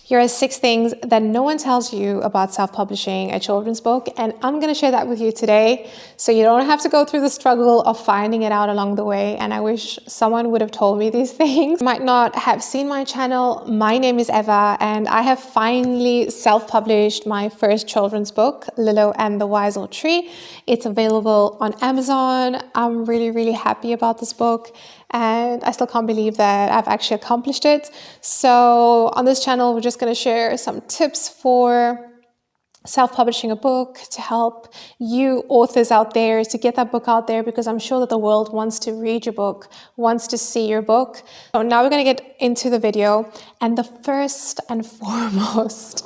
Here are 6 things that no one tells you about self-publishing a children's book, and I'm going to share that with you today so you don't have to go through the struggle of finding it out along the way. And I wish someone would have told me these things. You might not have seen my channel. My name is Eva, and I have finally self-published my first children's book, Lilo and the Wise Old Tree. It's available on Amazon. I'm really happy about this book, and I still can't believe that I've actually accomplished it. So on this channel, we're just going to share some tips for self-publishing a book to help you authors out there to get that book out there, because I'm sure that the world wants to read your book, wants to see your book. So now we're going to get into the video, and the first and foremost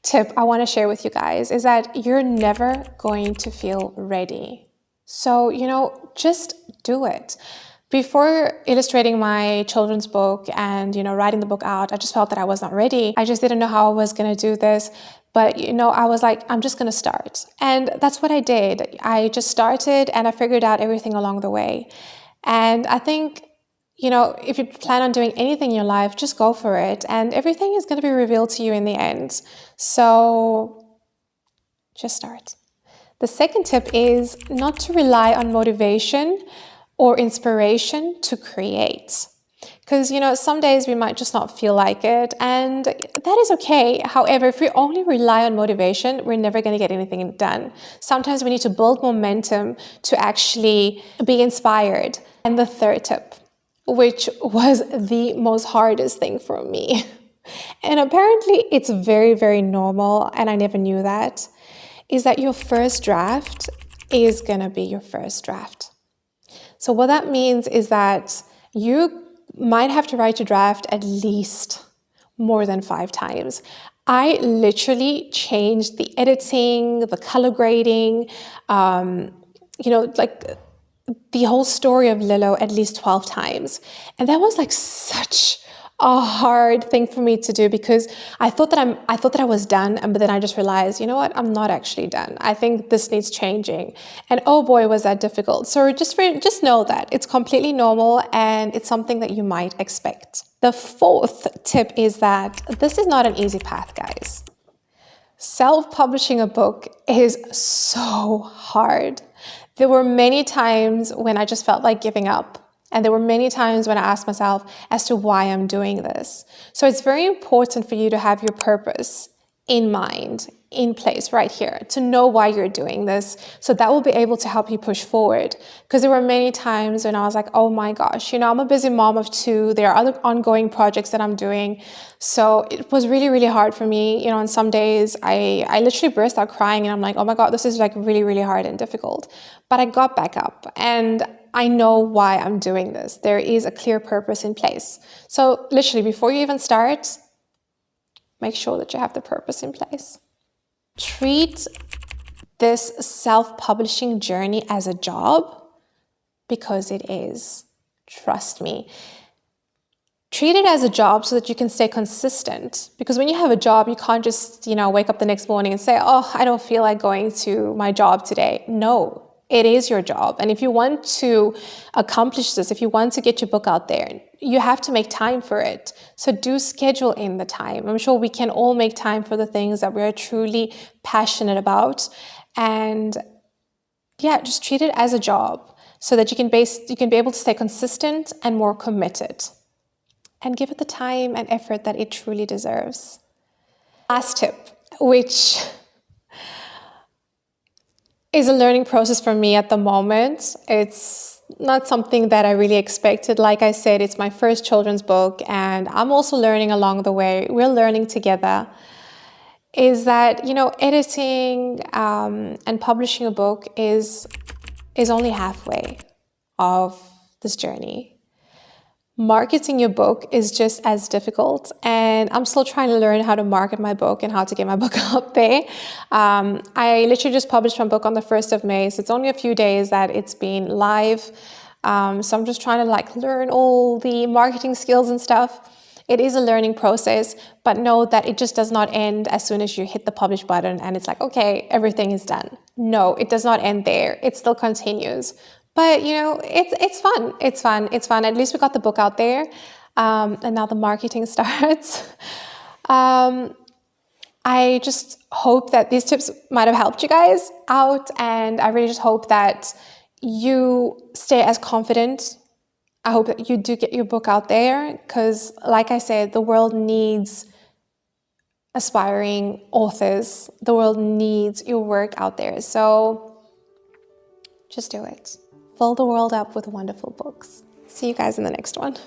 tip I want to share with you guys is that you're never going to feel ready. So, just do it. Before illustrating my children's book and, writing the book out, I just felt that I was not ready. I just didn't know how I was going to do this. But, I was like, I'm just going to start. And that's what I did. I just started and I figured out everything along the way. And I think, if you plan on doing anything in your life, just go for it. And everything is going to be revealed to you in the end. So just start. The second tip is not to rely on motivation or inspiration to create. Because, some days we might just not feel like it, and that is okay. However, if we only rely on motivation, we're never going to get anything done. Sometimes we need to build momentum to actually be inspired. And the third tip, which was the most hardest thing for me, and apparently it's very normal, and I never knew that, is that your first draft is going to be your first draft. So what that means is that you might have to write your draft at least more than 5 times. I literally changed the editing, the color grading, like the whole story of Lilo at least 12 times. And that was like such a hard thing for me to do, because I thought that I was done, but then I just realized, you know what, I'm not actually done. I think this needs changing. And oh boy, was that difficult. So just know that it's completely normal, and it's something that you might expect. The fourth tip is that this is not an easy path, guys. Self-publishing a book is so hard. There were many times when I just felt like giving up. And there were many times when I asked myself as to why I'm doing this. So it's very important for you to have your purpose in mind, in place right here, to know why you're doing this. So that will be able to help you push forward. Because there were many times when I was like, oh my gosh, I'm a busy mom of 2. There are other ongoing projects that I'm doing. So it was really hard for me. On some days I literally burst out crying, and I'm like, oh my God, this is like really hard and difficult. But I got back up, and I know why I'm doing this. There is a clear purpose in place. So literally, before you even start, make sure that you have the purpose in place. Treat this self-publishing journey as a job, because it is. Trust me. Treat it as a job so that you can stay consistent. Because when you have a job, you can't just, wake up the next morning and say, oh, I don't feel like going to my job today. No. It is your job. And if you want to accomplish this, if you want to get your book out there, you have to make time for it. So do schedule in the time. I'm sure we can all make time for the things that we're truly passionate about. And yeah, just treat it as a job so that you can be able to stay consistent and more committed. And give it the time and effort that it truly deserves. Last tip, which is a learning process for me at the moment. It's not something that I really expected. Like I said, it's my first children's book, and I'm also learning along the way. We're learning together. Is that, editing and publishing a book is only halfway of this journey. Marketing your book is just as difficult, and I'm still trying to learn how to market my book and how to get my book out there. I literally just published my book on the 1st of May, so it's only a few days that it's been live. So I'm just trying to learn all the marketing skills and stuff. It is a learning process, but know that it just does not end as soon as you hit the publish button and it's like, okay, everything is done. No, it does not end there. It still continues. But, it's fun. It's fun. At least we got the book out there. And now the marketing starts. I just hope that these tips might have helped you guys out, and I really just hope that you stay as confident. I hope that you do get your book out there because, like I said, the world needs aspiring authors. The world needs your work out there. So just do it. Fill the world up with wonderful books. See you guys in the next one.